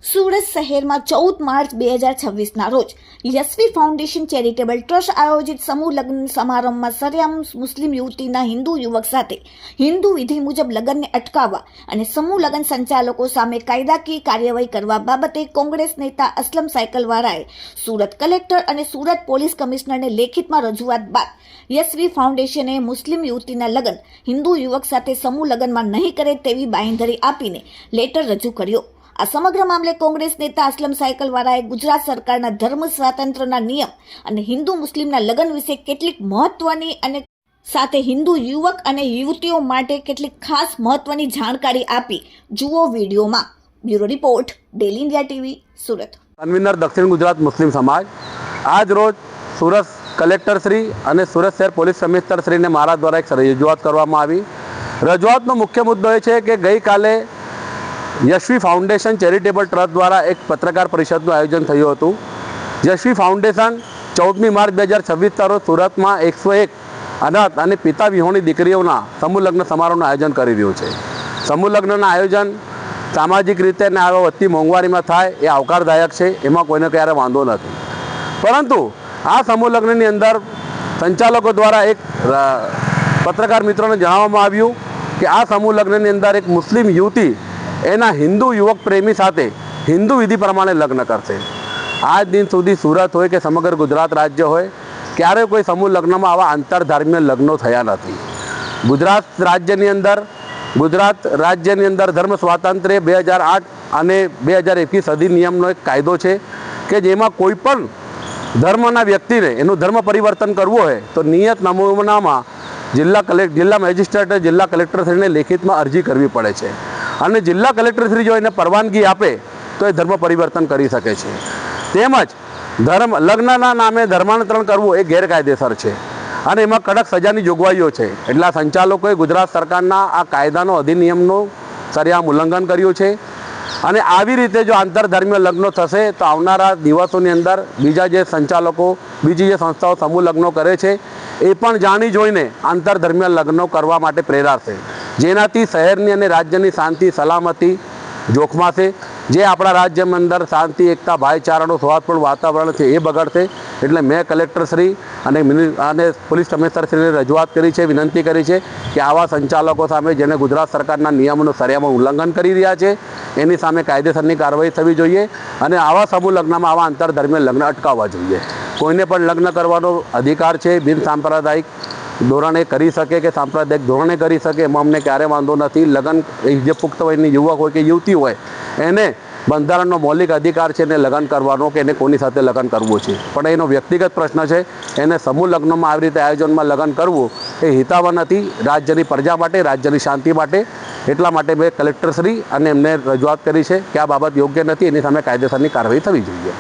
સુરત શહેરમાં 14 માર્ચ 2026ના રોજ Yashvi foundation charitable trust આયોજિત સમૂહ લગ્ન સમારંભમાં સરેઆમ મુસ્લિમ યુવતીના હિન્દુ યુવક સાથે હિન્દુ વિધિ મુજબ લગ્નને અટકાવવા અને સમૂહ લગ્ન સંચાલકો સામે કાયદાકીય કાર્યવાહી કરવા બાબતે કોંગ્રેસ નેતા અસલમ સાયકલવાળાએ સુરત કલેક્ટર અને સુરત પોલીસ કમિશનરને લેખિતમાં રજૂઆત બાદ યશવી ફાઉન્ડેશને મુસ્લિમ યુવતીના લગ્ન હિન્દુ યુવક સાથે સમૂહ લગ્નમાં નહીં કરે તેવી બાંયધરી આપીને લેટર રજૂ કર્યો। આ સમગ્ર મામલે કોંગ્રેસ નેતા અસલમ સાયકલવાળાએ ગુજરાત સરકારના ધર્મ સ્વાતંત્ર્યના નિયમ અને હિન્દુ મુસ્લિમના લગ્ન વિશે કેટલીક મહત્વની અને સાથે હિન્દુ યુવક અને યુવતીઓ માટે કેટલીક ખાસ મહત્વની જાણકારી આપી। જુઓ વિડીયોમાં। Bureau report, daily India TV, Surat. Convener દક્ષિણ ગુજરાત મુસ્લિમ સમાજ આજ રોજ સુરત કલેક્ટર શ્રી અને સુરત શહેર પોલીસ કમિશનર શ્રીને મારા દ્વારા એક રજૂઆત કરવામાં આવી। રજૂઆતનો મુખ્ય મુદ્દો એ છે કે ગઈકાલે યશવી ફાઉન્ડેશન ચેરિટેબલ ટ્રસ્ટ દ્વારા એક પત્રકાર પરિષદનું આયોજન થયું હતું। યશવી ફાઉન્ડેશન 14મી માર્ચ 2026ના રોજ સુરતમાં 101 અનાથ અને પિતા વિહોણી દીકરીઓના સમૂહ લગ્ન સમારોહનું આયોજન કરી રહ્યું છે। સમૂહ લગ્નના આયોજન સામાજિક રીતે અને આ વધતી મોંઘવારીમાં થાય એ આવકારદાયક છે, એમાં કોઈને ક્યારે વાંધો નથી। પરંતુ આ સમૂહ લગ્નની અંદર સંચાલકો દ્વારા એક પત્રકાર મિત્રોને જણાવવામાં આવ્યું કે આ સમૂહ લગ્નની અંદર એક મુસ્લિમ યુવતી એના હિન્દુ યુવક પ્રેમી સાથે હિન્દુ વિધિ પ્રમાણે લગ્ન કરશે। આજ દિન સુધી સુરત હોય કે સમગ્ર ગુજરાત રાજ્ય હોય, ક્યારેય કોઈ સમૂહ લગ્નમાં આવા આંતરધાર્મિક લગ્નો થયા નથી। ગુજરાત રાજ્યની અંદર ધર્મ સ્વાતંત્ર્ય 2008 અને 2021 અધિનિયમનો એક કાયદો છે કે જેમાં કોઈ પણ ધર્મના વ્યક્તિને એનું ધર્મ પરિવર્તન કરવું હોય તો નિયત નમૂનામાં જિલ્લા મેજિસ્ટ્રેટે જિલ્લા કલેક્ટરશ્રીને લેખિતમાં અરજી કરવી પડે છે અને જિલ્લા કલેક્ટરશ્રી જો એને પરવાનગી આપે તો એ ધર્મ પરિવર્તન કરી શકે છે। તેમજ લગ્નના નામે ધર્માંતરણ કરવું એ ગેરકાયદેસર છે અને એમાં કડક સજાની જોગવાઈઓ છે। એટલે આ સંચાલકોએ ગુજરાત સરકારના આ કાયદાનો અધિનિયમનું સરેઆમ ઉલ્લંઘન કર્યું છે અને આવી રીતે જો આંતરધર્મીય લગ્નો થશે તો આવનારા દિવસોની અંદર બીજા જે સંચાલકો, બીજી જે સંસ્થાઓ સમૂહ લગ્નો કરે છે એ પણ જાણી જોઈને આંતરધર્મીય લગ્નો કરવા માટે પ્રેરાશે, જેનાથી શહેરની અને રાજ્યની શાંતિ સલામતી જોખમાશે, જે આપણા રાજ્યમાં અંદર શાંતિ, એકતા, ભાઈચારાનું સૌહાર્દપૂર્ણ વાતાવરણ છે એ બગડશે। એટલે મેં કલેક્ટરશ્રી અને પોલીસ કમિશનરશ્રીને રજૂઆત કરી છે, વિનંતી કરી છે કે આવા સંચાલકો સામે જેને ગુજરાત સરકારના નિયમોનું સરેઆમ ઉલ્લંઘન કરી રહ્યા છે એની સામે કાયદેસરની કાર્યવાહી થવી જોઈએ અને આવા સમૂહ લગ્નમાં આવા આંતરધર્મીય લગ્ન અટકાવવા જોઈએ। કોઈને પણ લગ્ન કરવાનો અધિકાર છે, બિન સાંપ્રદાયિક ધોરણે કરી શકે કે સાંપ્રદાયિક ધોરણે કરી શકે, એમાં અમને ક્યારે વાંધો નથી। લગ્ન જે પુખ્ત વયની યુવક હોય કે યુવતી હોય એને બંધારણનો મૌલિક અધિકાર છે એને લગ્ન કરવાનો કે એને કોની સાથે લગ્ન કરવું છે, પણ એનો વ્યક્તિગત પ્રશ્ન છે। એને સમૂહ લગ્નમાં આવી રીતે આયોજનમાં લગ્ન કરવું એ હિતાવહ નથી રાજ્યની પ્રજા માટે, રાજ્યની શાંતિ માટે। એટલા માટે મેં કલેક્ટરશ્રી અને એમને રજૂઆત કરી છે કે આ બાબત યોગ્ય નથી, એની સામે કાયદેસરની કાર્યવાહી થવી જોઈએ।